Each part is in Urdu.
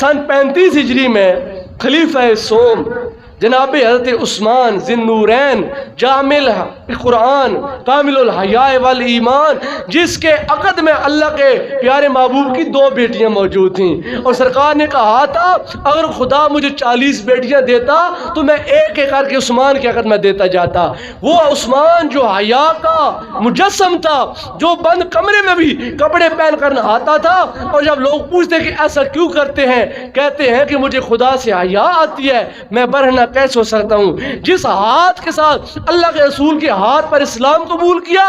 سن 35 ہجری میں خلیفہ سوم جناب حضرت عثمان ذی النورین جامع القرآن کامل الحیاء والایمان، جس کے عقد میں اللہ کے پیارے محبوب کی 2 بیٹیاں موجود تھیں، اور سرکار نے کہا تھا اگر خدا مجھے 40 بیٹیاں دیتا تو میں ایک ایک کر کے عثمان کے عقد میں دیتا جاتا۔ وہ عثمان جو حیا کا مجسم تھا، جو بند کمرے میں بھی کپڑے پہن کر نہاتا تھا، اور جب لوگ پوچھتے کہ ایسا کیوں کرتے ہیں، کہتے ہیں کہ مجھے خدا سے حیا آتی ہے، میں برہنہ کیسے ہو سکتا ہوں۔ جس ہاتھ کے ساتھ اللہ کے رسول کے ہاتھ پر اسلام قبول کیا،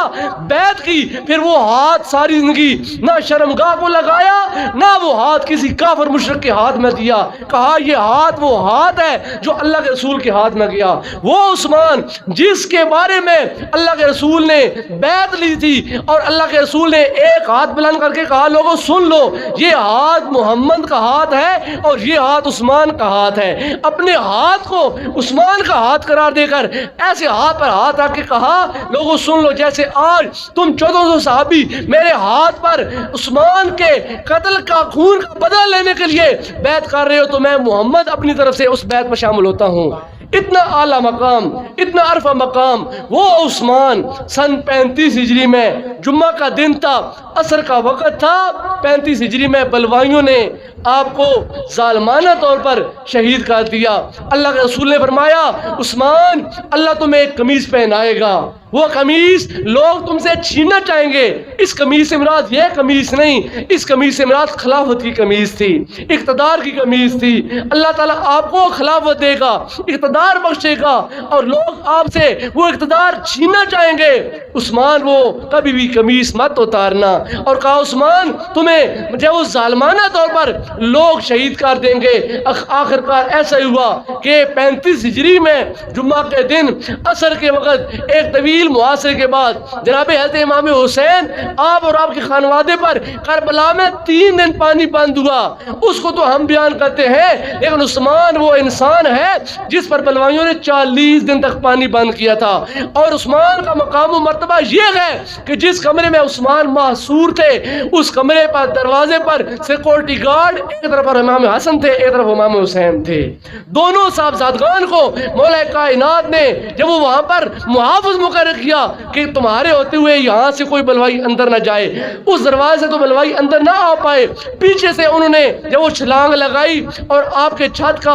بیعت کی، پھر وہ ہاتھ ساری زندگی نہ شرمگاہ کو لگایا، نہ وہ ہاتھ کسی کافر مشرک کے ہاتھ میں دیا۔ کہا یہ ہاتھ وہ ہاتھ ہے جو اللہ کے رسول کے ہاتھ میں گیا۔ وہ عثمان جس کے بارے میں اللہ کے رسول نے بیعت لی تھی، اور اللہ کے رسول نے ایک ہاتھ بلند کر کے کہا لوگوں سن لو، یہ ہاتھ محمد کا ہاتھ ہے اور یہ ہاتھ عثمان کا ہاتھ ہے۔ اپنے ہاتھ کو عثمان کا ہاتھ قرار دے کر ایسے ہاتھ پر ہاتھ رکھ کے کہا لوگوں سن لو، جیسے آج تم 1400 صحابی میرے ہاتھ پر عثمان کے قتل کا خون کا بدلہ لینے کے لیے بیعت کر رہے ہو، تو میں محمد اپنی طرف سے اس بیعت میں شامل ہوتا ہوں۔ اتنا اعلیٰ مقام، اتنا عرفہ مقام۔ وہ عثمان سن 35 ہجری میں جمعہ کا دن تھا، عصر کا وقت تھا، 35 ہجری میں بلوائیوں نے آپ کو ظالمانہ طور پر شہید کر دیا۔ اللہ کے رسول نے فرمایا عثمان اللہ تمہیں ایک قمیص پہنائے گا، وہ قمیص لوگ تم سے چھیننا چاہیں گے۔ اس قمیص سے مراد یہ قمیص نہیں، اس قمیص سے مراد خلافت کی قمیص تھی، اقتدار کی قمیص تھی۔ اللہ تعالیٰ آپ کو خلافت دے گا، اقتدار بخشے گا، اور لوگ آپ سے وہ اقتدار چھیننا چاہیں گے۔ عثمان وہ کبھی بھی قمیص مت اتارنا، اور کہا عثمان تمہیں جب وہ ظالمانہ طور پر لوگ شہید کر دیں گے۔ آخر کار ایسا ہی ہوا کہ 35 ہجری میں جمعہ کے دن عصر کے وقت ایک طویل محاصرے کے بعد جناب حضرت امام حسین آپ اور آپ کے خانوادے پر کربلا میں 3 دن پانی بند ہوا۔ اس کو تو ہم بیان کرتے ہیں، لیکن عثمان وہ انسان ہے جس پر بلوائیوں نے 40 دن تک پانی بند کیا تھا۔ اور عثمان کا مقام و مرتبہ یہ ہے کہ جس کمرے میں عثمان محصور تھے، اس کمرے پر دروازے پر سیکورٹی گارڈ ایک طرف امام حسن تھے، ایک طرف امام حسین تھے۔ دونوں صاحبزادگان کو مولا کائنات نے جب وہ وہاں پر محافظ مقرر کیا کہ تمہارے ہوتے ہوئے یہاں سے کوئی بلوائی اندر نہ جائے، اس دروازے سے تو بلوائی اندر نہ آ پائے، پیچھے سے انہوں نے جب وہ چھلانگ لگائی اور آپ کے چھت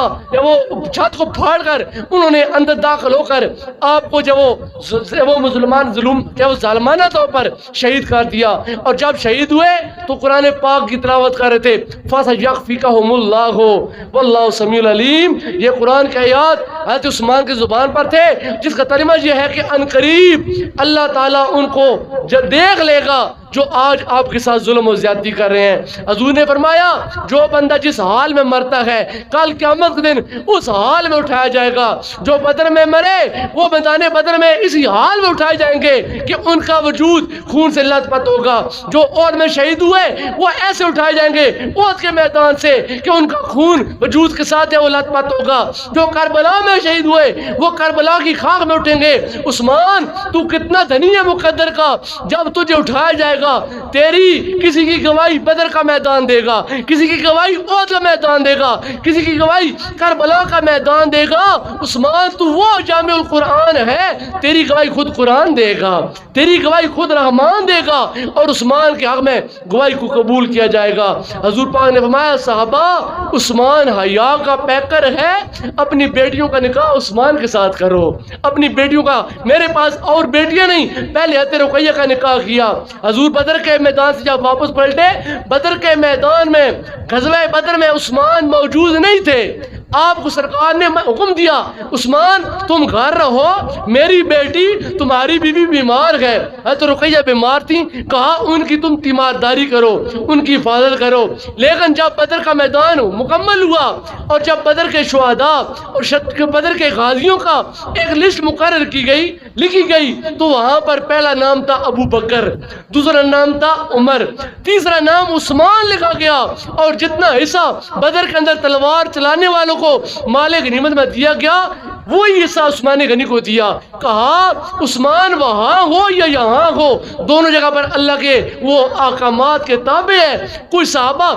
وہ چھت کو پھاڑ کر انہوں نے اندر داخل ہو کر آپ کو جب وہ مسلمان ظالمانہ طور پر شہید کر دیا۔ اور جب شہید ہوئے تو قرآن پاک کی تلاوت کر رہے تھے، فَسَيَكْفِيكَهُمُ اللَّهُ وَاللَّهُ سَمِيعٌ عَلِيمٌ۔ یہ قرآن کے آیات حضرت عثمان کی زبان پر تھے، جس کا ترجمہ یہ ہے کہ عنقریب اللہ تعالیٰ ان کو دیکھ لے گا جو آج آپ کے ساتھ ظلم و زیادتی کر رہے ہیں۔ حضور نے فرمایا جو بندہ جس حال میں مرتا ہے کل قیامت کے دن اس حال میں اٹھایا جائے گا۔ جو بدر میں مرے وہ میدان بدر میں اسی حال میں اٹھائے جائیں گے کہ ان کا وجود خون سے لت پت ہوگا۔ جو احد میں شہید ہوئے وہ ایسے اٹھائے جائیں گے احد کے میدان سے کہ ان کا خون وجود کے ساتھ ہے وہ لت پت ہوگا۔ جو کربلا میں شہید ہوئے وہ کربلا کی خاک میں اٹھیں گے۔ عثمان تو کتنا دھنی ہے مقدر کا، جب تجھے اٹھایا جائے گا تیری کسی کی گواہی بدر کا میدان دے گا، کسی کی گواہی احد کا میدان دے گا، کسی کی گواہی کربلا کا میدان دے گا۔ عثمان تو وہ جامع القرآن ہے، تیری گواہی خود قرآن دے گا، تیری گواہی خود رحمان دے گا، اور عثمان کے حق میں گواہی کو قبول کیا جائے گا۔ حضور پاک نے فرمایا صحابہ عثمان حیا کا پیکر ہے، اپنی بیٹیوں کا نکاح عثمان کے ساتھ کرو۔ اپنی بیٹیوں کا، میرے پاس اور بیٹیاں نہیں، پہلے حضرت رقیہ کا نکاح کیا۔ حضور بدر کے میدان سے جب واپس پلٹے، بدر کے میدان میں غزوہ بدر میں عثمان موجود نہیں تھے۔ آپ کو سرکار نے حکم دیا عثمان تم گھر رہو، میری بیٹی تمہاری بیوی بیمار ہے۔ حضرت رقیہ بیمار تھی، کہا ان کی تم تیمارداری کرو، ان کی حفاظت کرو۔ لیکن جب بدر کا میدان مکمل ہوا اور جب بدر کے شہداء اور بدر کے غازیوں کا ایک لسٹ مقرر کی گئی، لکھی گئی، تو وہاں پر پہلا نام تھا ابو بکر، دوسرا نام تھا عمر، تیسرا نام عثمان لکھا گیا۔ اور جتنا حصہ بدر کے اندر تلوار چلانے والوں کو مال غنیمت میں دیا گیا وہی حصہ عثمان غنی کو دیا۔ کہا عثمان وہاں ہو یا یہاں ہو، دونوں جگہ پر اللہ کے وہ احکامات کے تابع ہے۔ کوئی صحابہ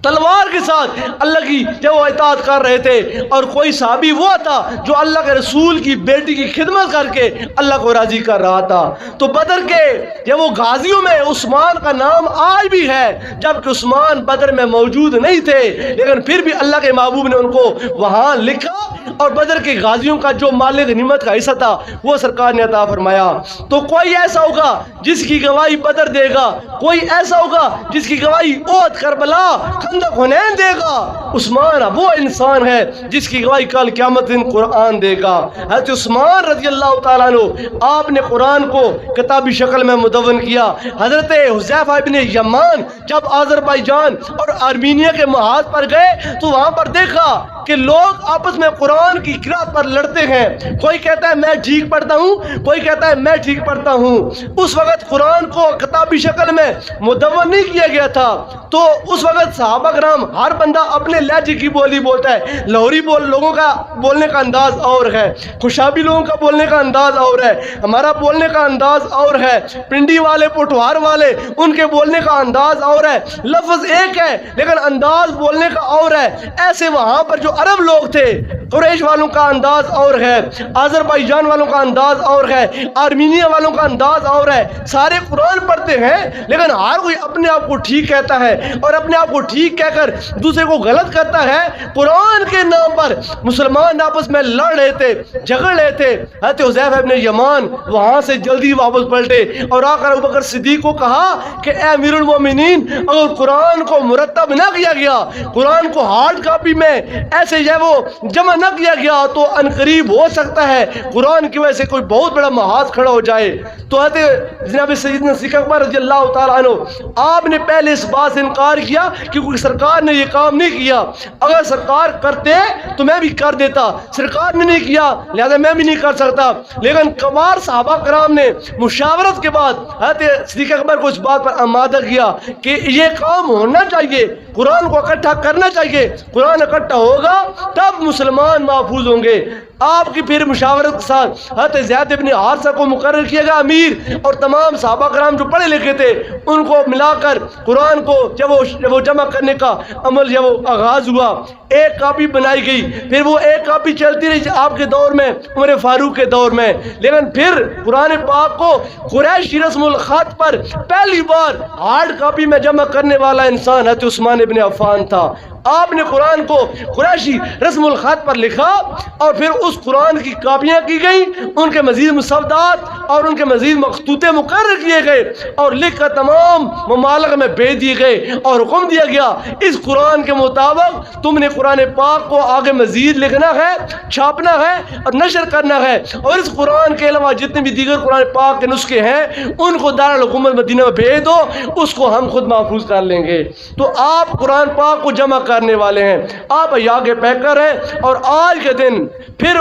تلوار کے ساتھ اللہ کی جب وہ اطاعت کر رہے تھے. اور کوئی صحابی وہ تھا جو اللہ کے رسول کی بیٹی کی خدمت کر کے اللہ کو راضی کر رہا تھا. تو بدر کے جب وہ غازیوں میں عثمان کا نام آج بھی ہے، جبکہ عثمان بدر میں موجود نہیں تھے، لیکن پھر بھی اللہ کے محبوب نے ان کو وہاں لکھا اور بدر کے غازیوں کا جو مال غنیمت کا حصہ تھا وہ سرکار نے عطا فرمایا. تو کوئی ایسا ہوگا جس کی گواہی بدر دے گا، کوئی ایسا ہوگا جس کی گواہی احد، کربلا، خندق، حنین دے گا. عثمان وہ انسان ہے جس کی گواہی کل قیامت دن قرآن دے گا. حضرت عثمان رضی اللہ تعالیٰ عنہ آپ نے قرآن کو کتابی شکل میں مدون کیا. حضرت حذیفہ ابن یمان جب آذربائیجان اور آرمینیا کے محاذ پر گئے تو وہاں پر دیکھا کہ لوگ آپس میں قرآن کی قرأت پر لڑتے ہیں. کوئی کہتا ہے میں ٹھیک پڑھتا ہوں، کوئی کہتا ہے میں ٹھیک پڑھتا ہوں. اس وقت قرآن کو کتابی شکل میں مدون نہیں کیا گیا تھا، تو اس وقت صحابہ کرام ہر بندہ اپنے لہجے کی بولی بولتا ہے. لاہوری لوگوں کا بولنے کا انداز اور ہے، خوشابی لوگوں کا بولنے کا انداز اور ہے، ہمارا بولنے کا انداز اور ہے، پنڈی والے، پٹوار والے، ان کے بولنے کا انداز اور ہے. لفظ ایک ہے لیکن انداز بولنے کا اور ہے. ایسے وہاں پر جو عرب لوگ تھے، قریش والوں کا انداز اور ہے، آذربائیجان والوں کا انداز اور ہے، آرمینیا والوں کا انداز اور ہے. سارے قرآن پڑھتے ہیں لیکن ہر کوئی اپنے آپ کو ٹھیک کہتا ہے اور اپنے آپ کو ٹھیک کہہ کر دوسرے کو غلط کرتا ہے. قرآن کے نام پر مسلمان آپس میں لڑ رہے تھے، جھگڑ رہے تھے. حضرت حذیفہ ابن یمان وہاں سے جلدی واپس پلٹے اور آ کر ابوبکر صدیق کو کہا کہ اے امیر المومنین، اگر قرآن کو مرتب نہ کیا گیا، قرآن کو ہارڈ کاپی میں ایسے وہ جمع نہ کیا گیا تو انقریب ہو سکتا ہے قرآن کی وجہ سے کوئی بہت بڑا محاذ کھڑا ہو جائے. تو حضرت جناب سیدنا صدیق اکبر رضی اللہ تعالیٰ عنہ آپ نے پہلے اس بات سے انکار کیا کیونکہ سرکار نے یہ کام نہیں کیا. اگر سرکار کرتے تو میں بھی کر دیتا، سرکار نے نہیں کیا لہذا میں بھی نہیں کر سکتا. لیکن کبار صحابہ کرام نے مشاورت کے بعد حضرت صدیق اکبر کو اس بات پر آمادہ کیا کہ یہ کام ہونا چاہیے، قرآن کو اکٹھا کرنا چاہیے. قرآن اکٹھا ہوگا تب مسلمان محفوظ ہوں گے. آپ کی پھر مشاورت کے ساتھ حضرت زید بن حارثہ کو مقرر کیا گیا امیر، اور تمام صحابہ کرام جو پڑھے لکھے تھے ان کو ملا کر قرآن کو جب وہ جمع کرنے کا عمل جب وہ آغاز ہوا، ایک کاپی بنائی گئی. پھر وہ ایک کاپی چلتی رہی آپ کے دور میں، عمر فاروق کے دور میں. لیکن پھر قرآن پاک کو قریشی رسم الخط پر پہلی بار ہارڈ کاپی میں جمع کرنے والا انسان حضرت عثمان ابن عفان تھا. آپ نے قرآن کو قریشی رسم الخط پر لکھا اور پھر اس قرآن کی کاپیاں کی گئیں، ان کے مزید مصودات اور ان کے مزید مخطوطے مقرر کیے گئے اور لکھ کر تمام ممالک میں بھیج دیے گئے اور حکم دیا گیا اس قرآن کے مطابق تم نے قرآن پاک کو آگے مزید لکھنا ہے، چھاپنا ہے اور نشر کرنا ہے، اور اس قرآن کے علاوہ جتنے بھی دیگر قرآن پاک کے نسخے ہیں ان کو دارالحکومت مدینہ میں بھیج دو، اس کو ہم خود محفوظ کر لیں گے. تو آپ قرآن پاک کو جمع کرنے والے ہیں، آپ حیا کے پیکر ہیں. اور آج کے دن پھر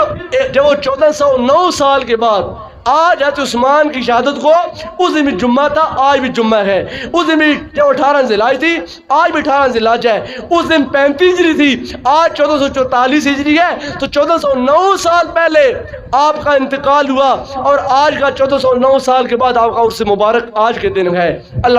جب وہ 1409 سال کے بعد آج حضرت عثمان کی شہادت کو، اس دن بھی جمعہ تھا، آج بھی جمعہ ہے. اس دن بھی جب 18 ذی الحجہ تھی، آج بھی 18 ذی الحجہ ہے. اس دن 35 ہجری تھی، آج 1444 ہجری ہے. تو 1409 سال پہلے آپ کا انتقال ہوا اور آج کا 1409 سال کے بعد آپ کا عرس مبارک آج کے دن ہے. اللہ